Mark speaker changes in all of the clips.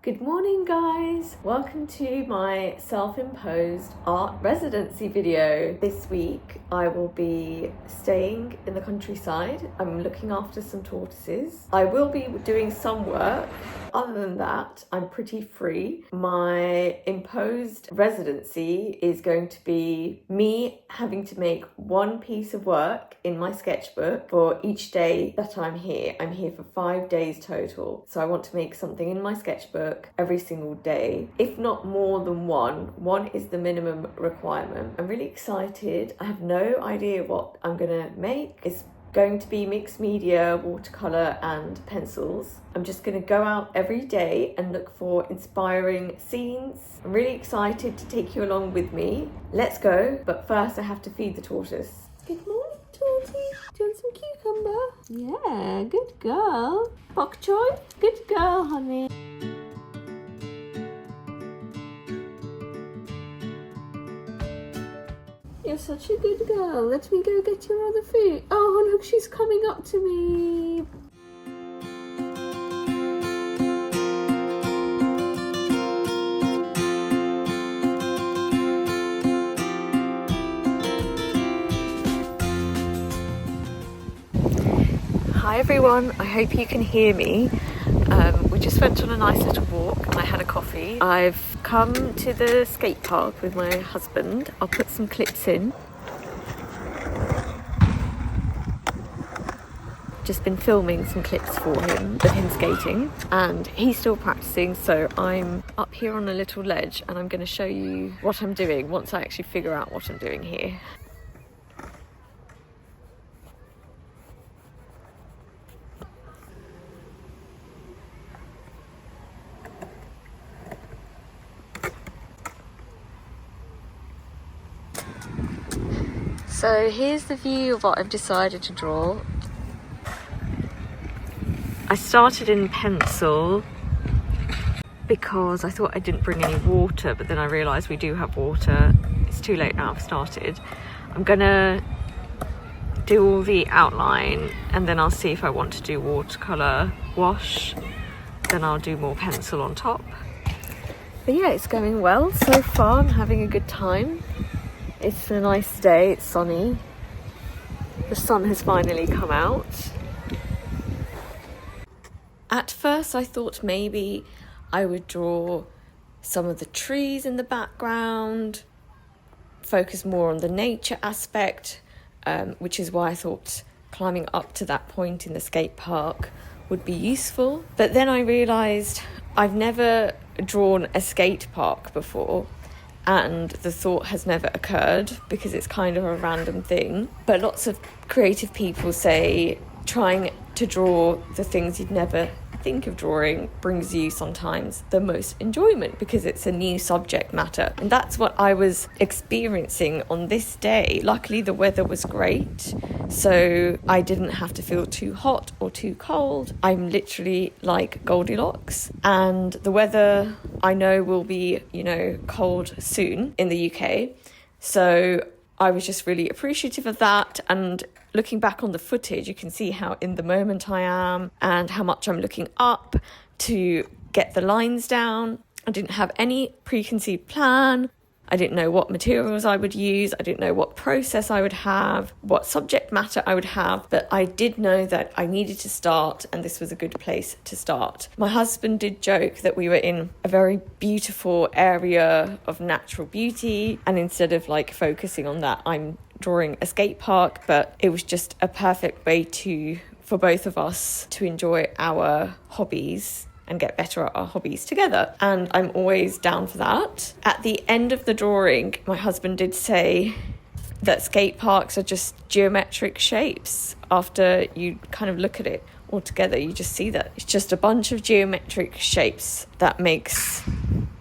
Speaker 1: Good morning guys, welcome to my self-imposed art residency video. This week I will be staying in the countryside. I'm looking after some tortoises. I will be doing some work. Other than that, I'm pretty free. My imposed residency is going to be me having to make one piece of work in my sketchbook for each day that I'm here. I'm here for 5 days total. So I want to make something in my sketchbook every single day, if not more than one. One is the minimum requirement. I'm really excited. I have no idea what I'm gonna make. It's going to be mixed media, watercolor and pencils. I'm just going to go out every day and look for inspiring scenes. I'm really excited to take you along with me. Let's go, but first I have to feed the tortoise. Good morning, tortoise. Do you want some cucumber? Yeah, good girl. Bok choy, good girl, honey. You're such a good girl. Let me go get your other food. Oh, look, she's coming up to me. Hi everyone, I hope you can hear me. We just went on a nice little walk and I had a coffee. I've come to the skate park with my husband. I'll put some clips in. Just been filming some clips for him of him skating, and he's still practicing, so I'm up here on a little ledge and I'm going to show you what I'm doing once I actually figure out what I'm doing here. So here's the view of what I've decided to draw. I started in pencil because I thought I didn't bring any water, but then I realised we do have water. It's too late now, I've started. I'm gonna do all the outline and then I'll see if I want to do watercolour wash. Then I'll do more pencil on top. But yeah, it's going well so far. I'm having a good time. It's a nice day, it's sunny. The sun has finally come out. At first I thought maybe I would draw some of the trees in the background, focus more on the nature aspect, which is why I thought climbing up to that point in the skate park would be useful. But then I realised I've never drawn a skate park before, and the thought has never occurred because it's kind of a random thing. But lots of creative people say trying to draw the things you'd never think of drawing brings you sometimes the most enjoyment because it's a new subject matter. And that's what I was experiencing on this day. Luckily the weather was great, so I didn't have to feel too hot or too cold. I'm literally like Goldilocks, and the weather I know will be, cold soon in the UK. So I was just really appreciative of that, and looking back on the footage, you can see how in the moment I am and how much I'm looking up to get the lines down. I didn't have any preconceived plan. I didn't know what materials I would use. I didn't know what process I would have, what subject matter I would have, but I did know that I needed to start, and this was a good place to start. My husband did joke that we were in a very beautiful area of natural beauty, and instead of focusing on that, I'm drawing a skate park, but it was just a perfect way for both of us to enjoy our hobbies and get better at our hobbies together. And I'm always down for that. At the end of the drawing, my husband did say that skate parks are just geometric shapes. After you kind of look at it all together, you just see that it's just a bunch of geometric shapes that makes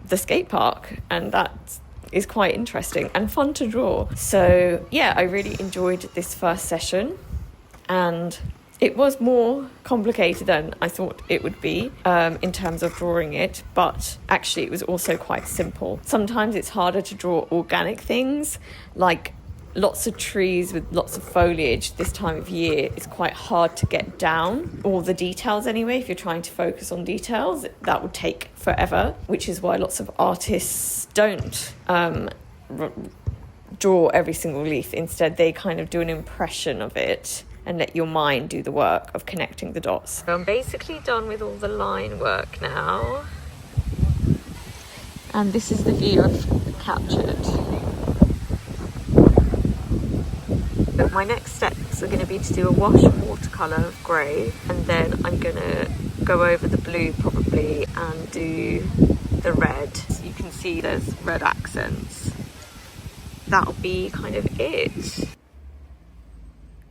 Speaker 1: the skate park, and that is quite interesting and fun to draw. So yeah, I really enjoyed this first session, and it was more complicated than I thought it would be in terms of drawing it, but actually it was also quite simple. Sometimes it's harder to draw organic things like lots of trees with lots of foliage this time of year, it's quite hard to get down all the details anyway. If you're trying to focus on details, that would take forever, which is why lots of artists don't draw every single leaf. Instead, they kind of do an impression of it and let your mind do the work of connecting the dots. So I'm basically done with all the line work now. And this is the view I've captured. But my next steps are going to be to do a wash watercolour of grey, and then I'm going to go over the blue probably and do the red. So you can see there's red accents. That'll be kind of it.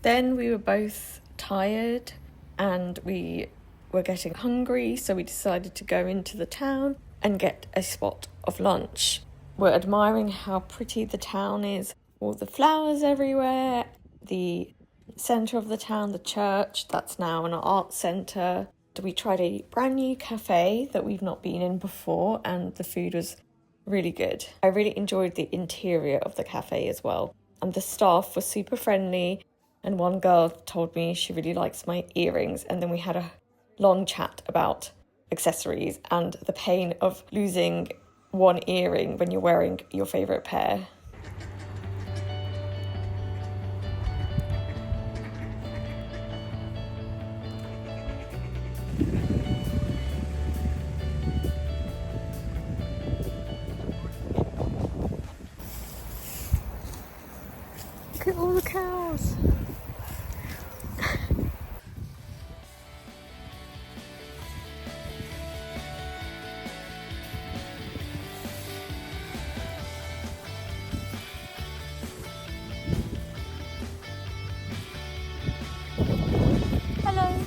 Speaker 1: Then we were both tired and we were getting hungry, so we decided to go into the town and get a spot of lunch. We're admiring how pretty the town is, all the flowers everywhere, the centre of the town, the church, that's now an art centre. We tried a brand new cafe that we've not been in before, and the food was really good. I really enjoyed the interior of the cafe as well, and the staff were super friendly, and one girl told me she really likes my earrings, and then we had a long chat about accessories and the pain of losing one earring when you're wearing your favourite pair. Look at all the cows. Hello.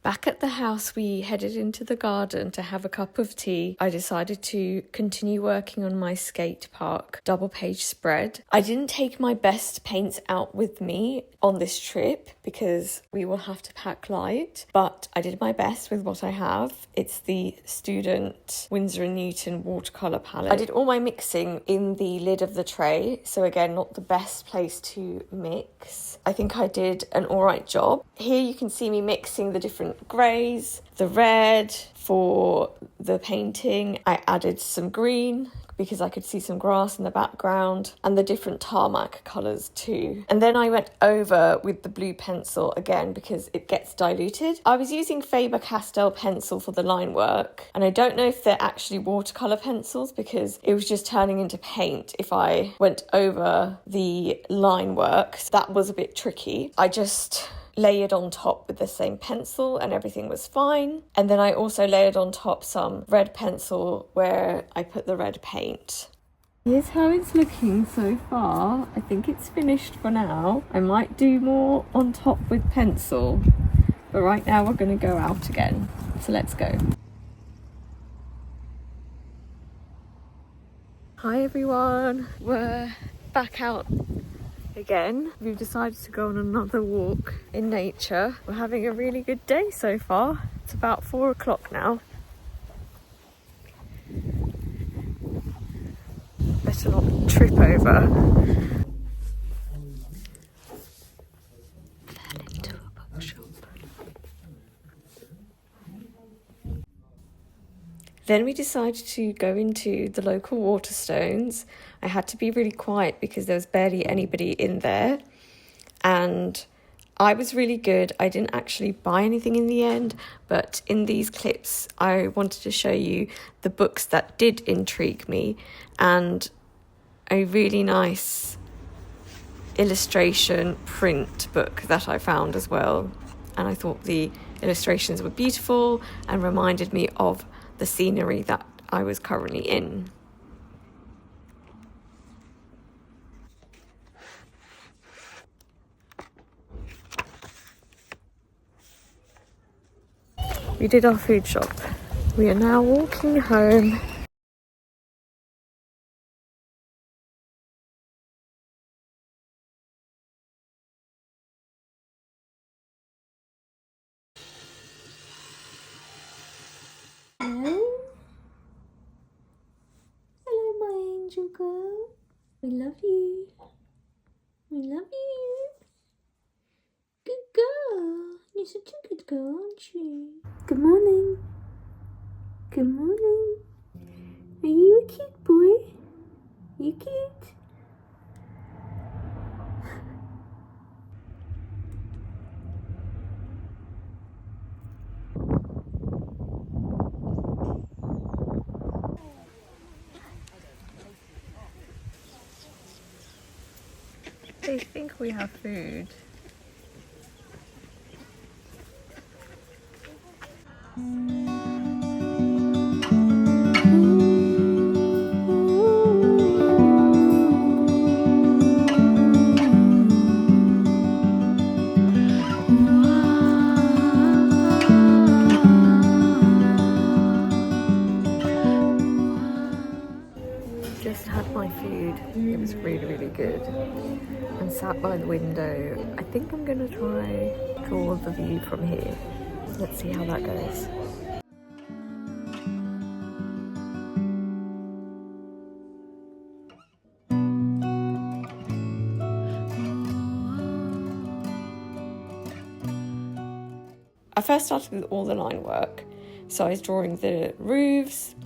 Speaker 1: Back at the house, we headed into the garden to have a cup of tea. I decided to continue working on my skate park double page spread. I didn't take my best paints out with me on this trip because we will have to pack light, but I did my best with what I have. It's the Student Winsor & Newton watercolour palette. I did all my mixing in the lid of the tray, so again, not the best place to mix. I think I did an alright job. Here you can see me mixing the different greys, the red for the painting. I added some green because I could see some grass in the background, and the different tarmac colours too. And then I went over with the blue pencil again because it gets diluted. I was using Faber-Castell pencil for the line work, and I don't know if they're actually watercolour pencils because it was just turning into paint if I went over the line work. So that was a bit tricky. I just layered on top with the same pencil and everything was fine. And then I also layered on top some red pencil where I put the red paint. Here's how it's looking so far. I think it's finished for now. I might do more on top with pencil, but right now we're going to go out again. So let's go. Hi everyone, we're back out again. We've decided to go on another walk in nature. We're having a really good day so far. It's about 4 o'clock now. Better not trip over. Fell into a bookshop. Then we decided to go into the local Waterstones. I had to be really quiet because there was barely anybody in there. And I was really good. I didn't actually buy anything in the end, but in these clips, I wanted to show you the books that did intrigue me and a really nice illustration print book that I found as well. And I thought the illustrations were beautiful and reminded me of the scenery that I was currently in. We did our food shop. We are now walking home.
Speaker 2: little girl. We love you. We love you. Good girl. You're such a good girl, aren't you? Good morning. Good morning. Are you a cute boy? You cute?
Speaker 1: They think we have food. Just had my food. It was really, really good. And sat by the window. I think I'm gonna try draw the view from here. Let's see how that goes. I first started with all the line work. So I was drawing the roofs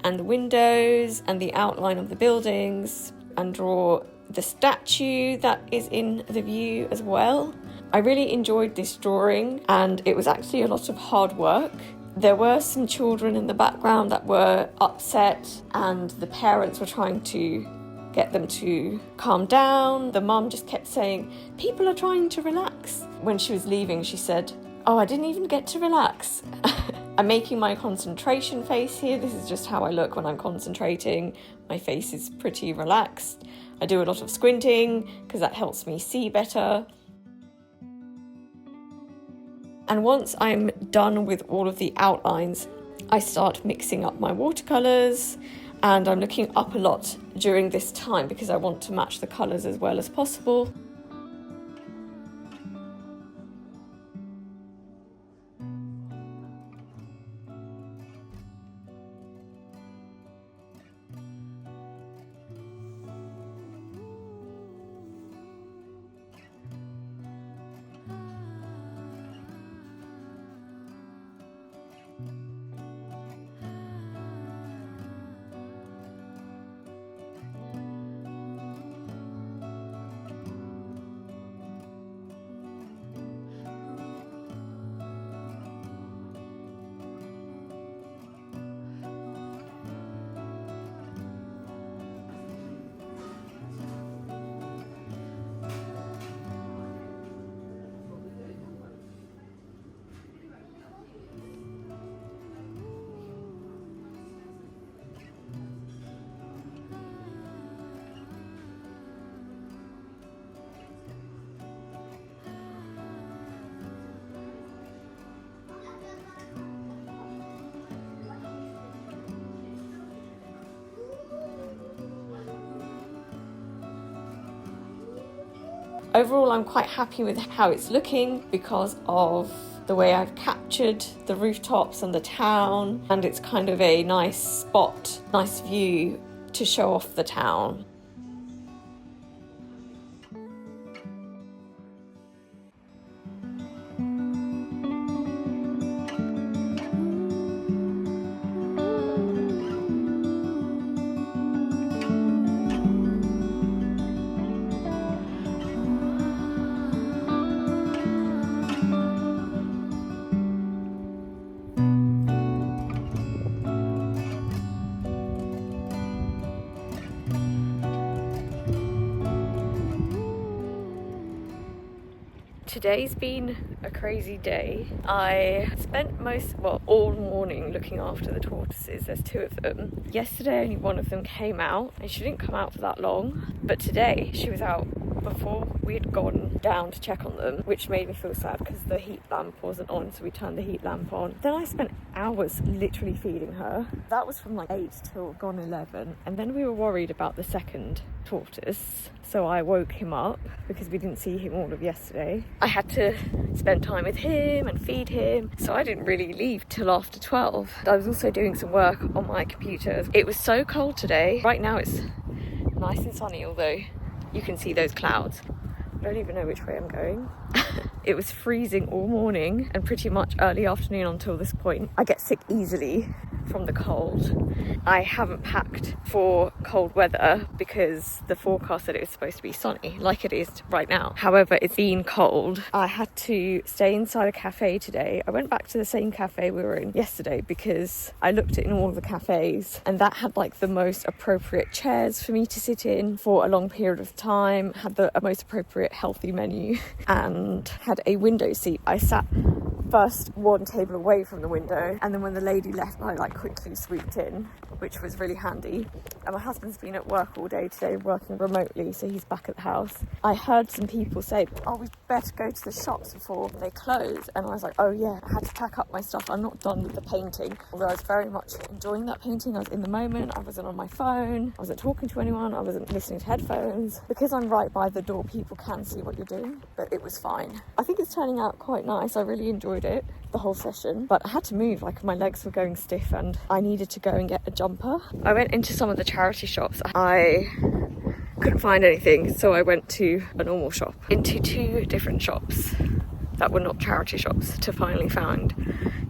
Speaker 1: and the windows and the outline of the buildings and draw the statue that is in the view as well. I really enjoyed this drawing and it was actually a lot of hard work. There were some children in the background that were upset and the parents were trying to get them to calm down. The mum just kept saying, "People are trying to relax." When she was leaving, she said, "Oh, I didn't even get to relax." I'm making my concentration face here. This is just how I look when I'm concentrating. My face is pretty relaxed. I do a lot of squinting because that helps me see better. And once I'm done with all of the outlines, I start mixing up my watercolours, and I'm looking up a lot during this time because I want to match the colours as well as possible. Overall, I'm quite happy with how it's looking because of the way I've captured the rooftops and the town, and it's kind of a nice spot, nice view to show off the town. Today's been a crazy day. I spent all morning looking after the tortoises. There's 2 of them. Yesterday only one of them came out and she didn't come out for that long, but today she was out before we had gone down to check on them, which made me feel sad because the heat lamp wasn't on, so we turned the heat lamp on. Then I spent hours literally feeding her. That was from like 8 till gone 11, and then we were worried about the second tortoise, so I woke him up because we didn't see him all of yesterday. I had to spend time with him and feed him, so I didn't really leave till after 12. I was also doing some work on my computer. It was so cold today. Right now it's nice and sunny, although you can see those clouds. I don't even know which way I'm going. It was freezing all morning and pretty much early afternoon until this point. I get sick easily from the cold. I haven't packed for cold weather because the forecast said it was supposed to be sunny, like it is right now. However, it's been cold. I had to stay inside a cafe today. I went back to the same cafe we were in yesterday because I looked in all of the cafes and that had like the most appropriate chairs for me to sit in for a long period of time, had the most appropriate healthy menu and had a window seat. I sat first one table away from the window, and then when the lady left I like quickly swooped in, which was really handy. And my husband's been at work all day today, working remotely, so he's back at the house. I heard some people say, oh, we better go to the shops before they close, and I was like, oh yeah, I had to pack up my stuff. I'm not done with the painting, although I was very much enjoying that painting. I was in the moment, I wasn't on my phone, I wasn't talking to anyone, I wasn't listening to headphones. Because I'm right by the door, people can see what you're doing, but it was fine. I think it's turning out quite nice. I really enjoyed it, the whole session, but I had to move, like my legs were going stiff and I needed to go and get a jumper. I went into some of the charity shops. I couldn't find anything, so I went to a normal shop, into 2 different shops that were not charity shops to finally find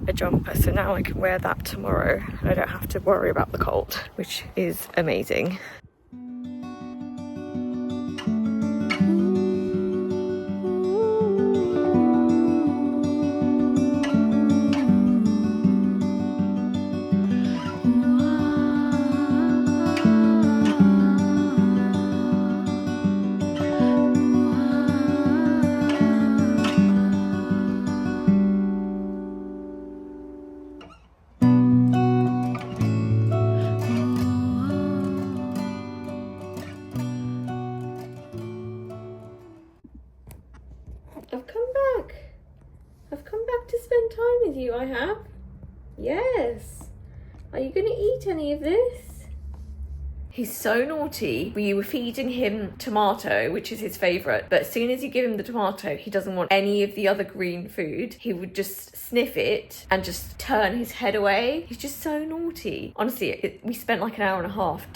Speaker 1: a jumper. So now I can wear that tomorrow. I don't have to worry about the cold, which is amazing. I've come back to spend time with you, I have. Yes. Are you going to eat any of this? He's so naughty. We were feeding him tomato, which is his favourite, but as soon as you give him the tomato, he doesn't want any of the other green food. He would just sniff it and just turn his head away. He's just so naughty. Honestly, we spent like an hour and a half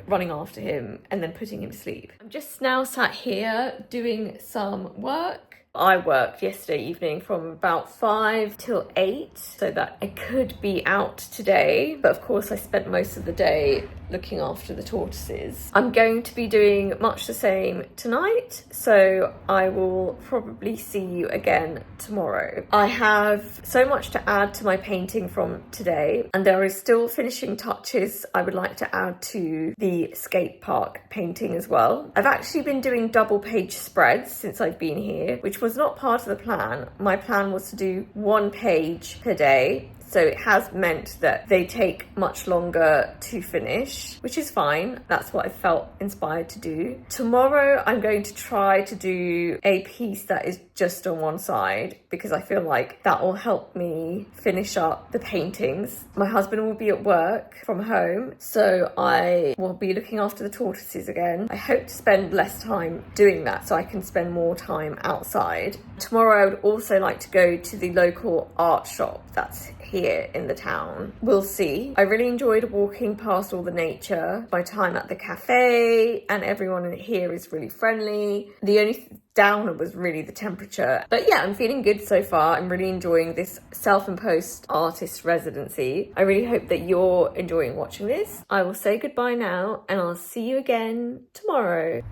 Speaker 1: running after him and then putting him to sleep. I'm just now sat here doing some work. I worked yesterday evening from about 5 till 8 so that I could be out today, but of course I spent most of the day looking after the tortoises. I'm going to be doing much the same tonight, so I will probably see you again tomorrow. I have so much to add to my painting from today, and there is still finishing touches I would like to add to the skate park painting as well. I've actually been doing double page spreads since I've been here, which was not part of the plan. My plan was to do 1 page per day, so it has meant that they take much longer to finish, which is fine. That's what I felt inspired to do. Tomorrow I'm going to try to do a piece that is just on one side because I feel like that will help me finish up the paintings. My husband will be at work from home, so I will be looking after the tortoises again. I hope to spend less time doing that so I can spend more time outside. Tomorrow I would also like to go to the local art shop that's here in the town. We'll see. I really enjoyed walking past all the nature. My time at the cafe and everyone in here is really friendly. The only downer was really the temperature. But yeah, I'm feeling good so far. I'm really enjoying this self-imposed artist residency. I really hope that you're enjoying watching this. I will say goodbye now and I'll see you again tomorrow.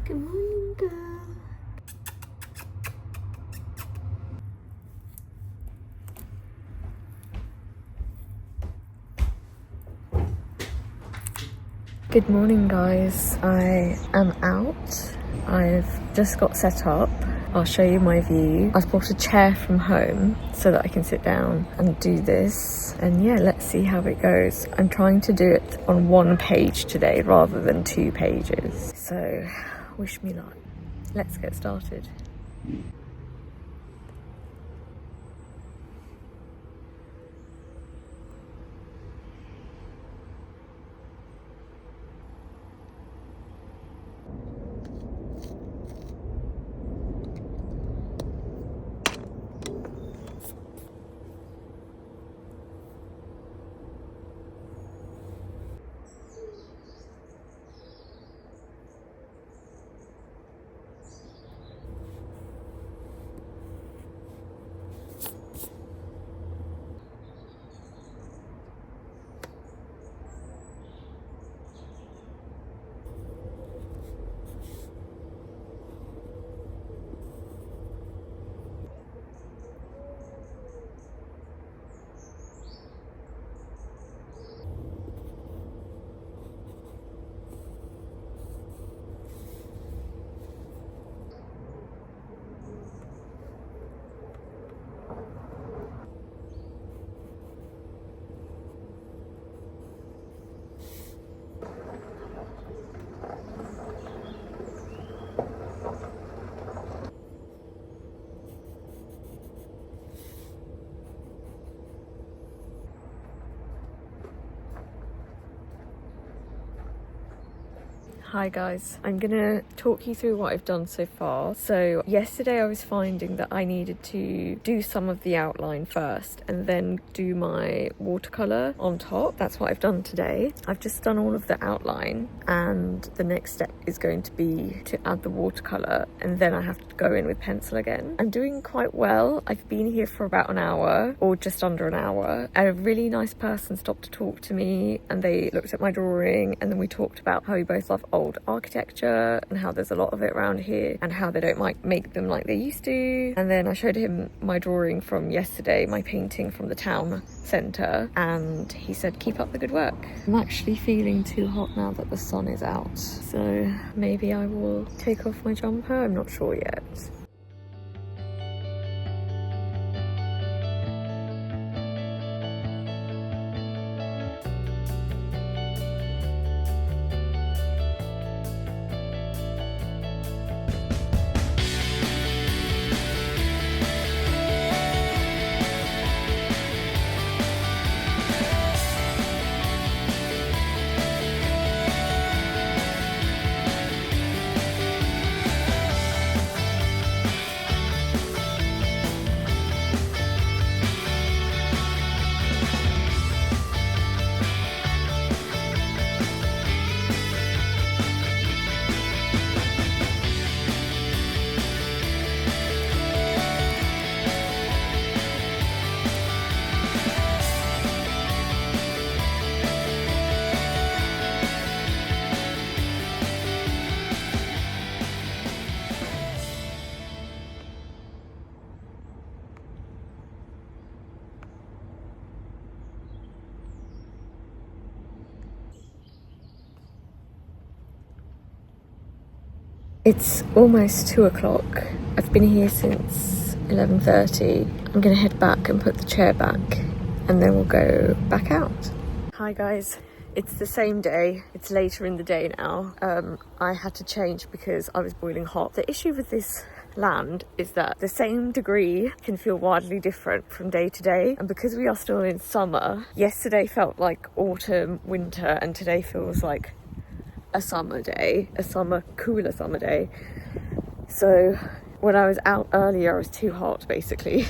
Speaker 2: Good morning, girl.
Speaker 1: Good morning, guys. I am out. I've just got set up. I'll show you my view. I've brought a chair from home so that I can sit down and do this. And yeah, let's see how it goes. I'm trying to do it on 1 page today rather than 2 pages. So wish me luck. Let's get started. Hi guys, I'm gonna talk you through what I've done so far. So yesterday I was finding that I needed to do some of the outline first and then do my watercolour on top. That's what I've done today. I've just done all of the outline and the next step is going to be to add the watercolour, and then I have to go in with pencil again. I'm doing quite well. I've been here for about an hour or just under an hour. A really nice person stopped to talk to me and they looked at my drawing, and then we talked about how we both love old architecture and how there's a lot of it around here and how they don't make them like they used to. And then I showed him my drawing from yesterday, my painting from the town centre, and he said keep up the good work. I'm actually feeling too hot now that the sun is out, so maybe I will take off my jumper. I'm not sure yet. It's almost 2 o'clock. I've been here since 11:30. I'm gonna head back and put the chair back and then we'll go back out. Hi guys, it's the same day. It's later in the day now. I had to change because I was boiling hot. The issue with this land is that the same degree can feel wildly different from day to day, and because we are still in summer, yesterday felt like autumn, winter, and today feels like a summer day, cooler summer day. So when I was out earlier I was too hot basically.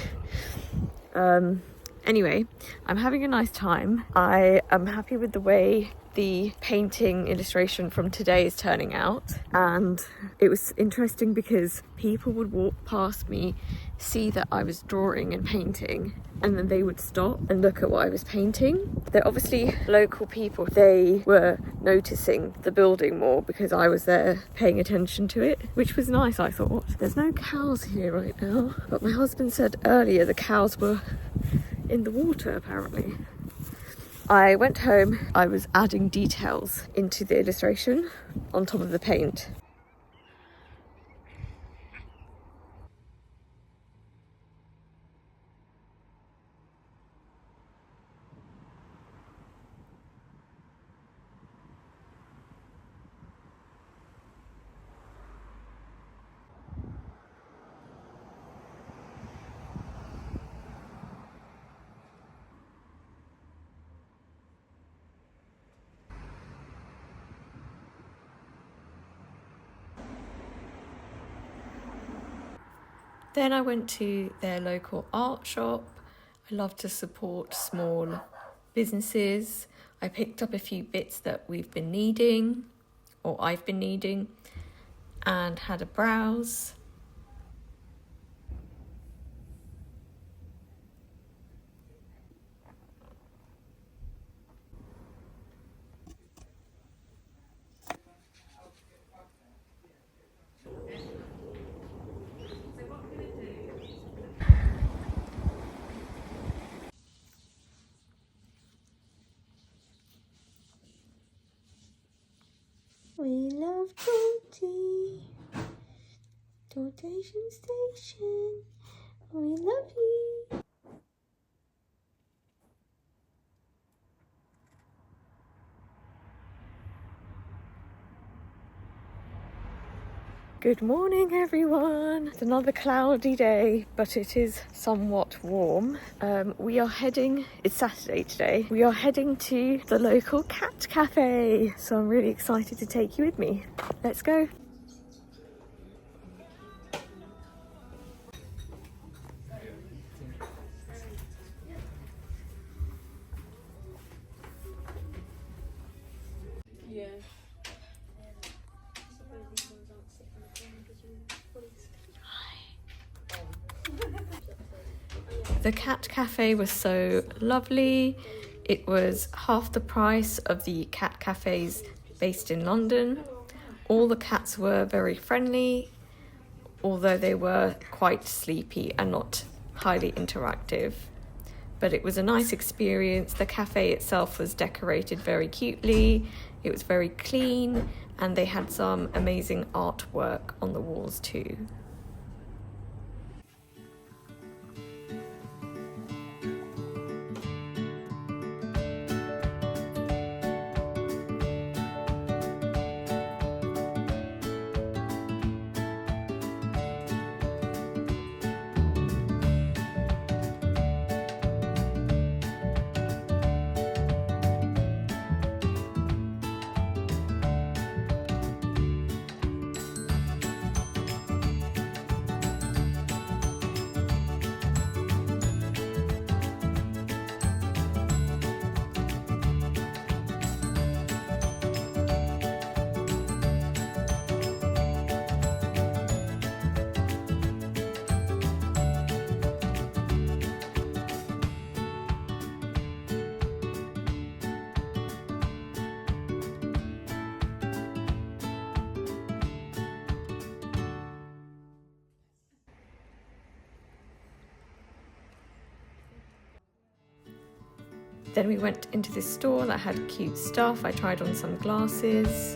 Speaker 1: Anyway, I'm having a nice time. I am happy with the way the painting illustration from today is turning out, and it was interesting because people would walk past me, see that I was drawing and painting, and then they would stop and look at what I was painting. They're obviously local people. They were noticing the building more because I was there paying attention to it, which was nice, I thought. There's no cows here right now, but my husband said earlier the cows were in the water apparently. I went home, I was adding details into the illustration on top of the paint. Then I went to their local art shop. I love to support small businesses. I picked up a few bits that we've been needing, or I've been needing, and had a browse.
Speaker 2: We love Torty. Tortation Station. We love you.
Speaker 1: Good morning, everyone. It's another cloudy day, but it is somewhat warm. It's Saturday today. We are heading to the local cat cafe. So I'm really excited to take you with me. Let's go. The cat cafe was so lovely. It was half the price of the cat cafes based in London. All the cats were very friendly, although they were quite sleepy and not highly interactive. But it was a nice experience. The cafe itself was decorated very cutely. It was very clean, and they had some amazing artwork on the walls too. Then we went into this store that had cute stuff. I tried on some glasses.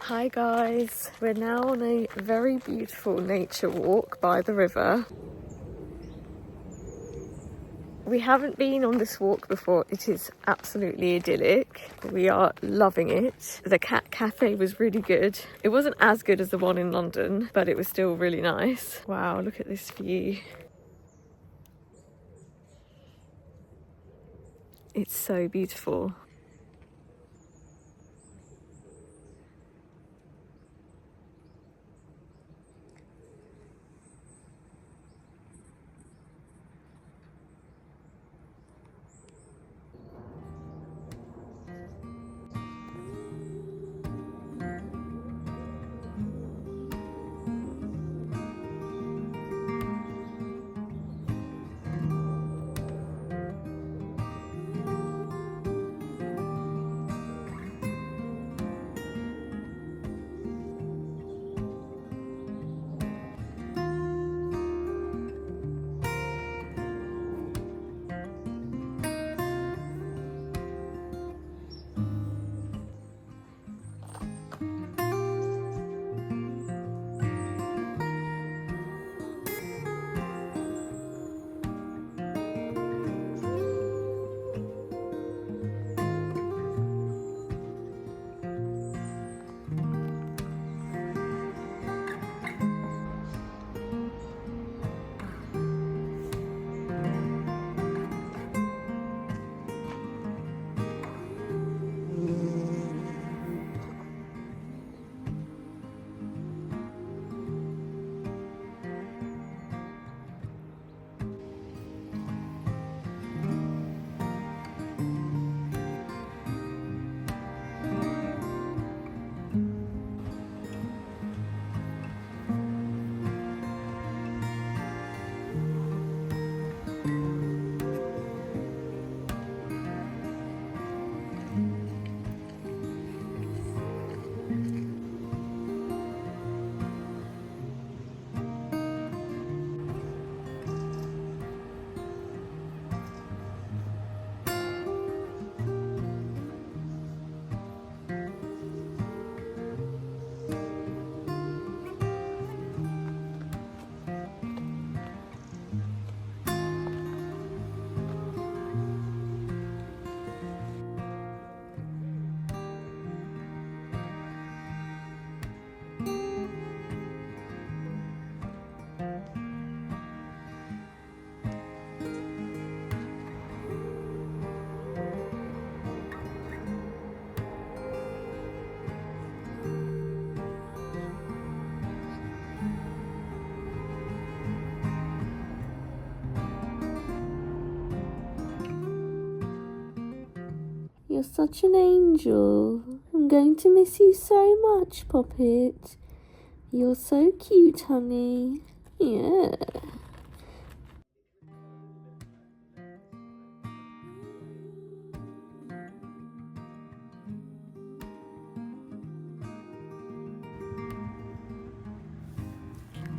Speaker 1: Hi guys, we're now on a very beautiful nature walk by the river. We haven't been on this walk before. It is absolutely idyllic. We are loving it. The cat cafe was really good. It wasn't as good as the one in London, but it was still really nice. Wow, look at this view. It's so beautiful.
Speaker 2: You're such an angel. I'm going to miss you so much, Poppet. You're so cute, honey. Yeah.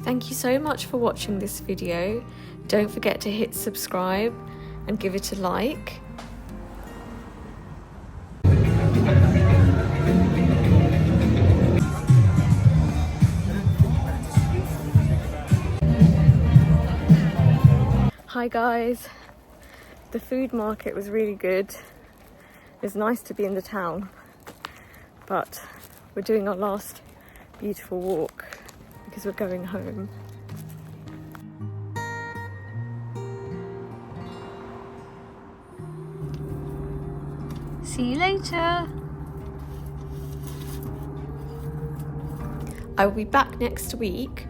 Speaker 1: Thank you so much for watching this video. Don't forget to hit subscribe and give it a like. Hi guys, the food market was really good. It's nice to be in the town, but we're doing our last beautiful walk because we're going home. See you later. I will be back next week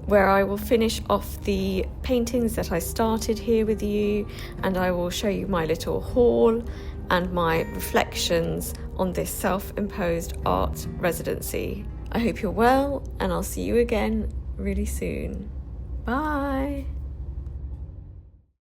Speaker 1: where I will finish off the paintings that I started here with you, and I will show you my little haul and my reflections on this self-imposed art residency. I hope you're well, and I'll see you again really soon. Bye.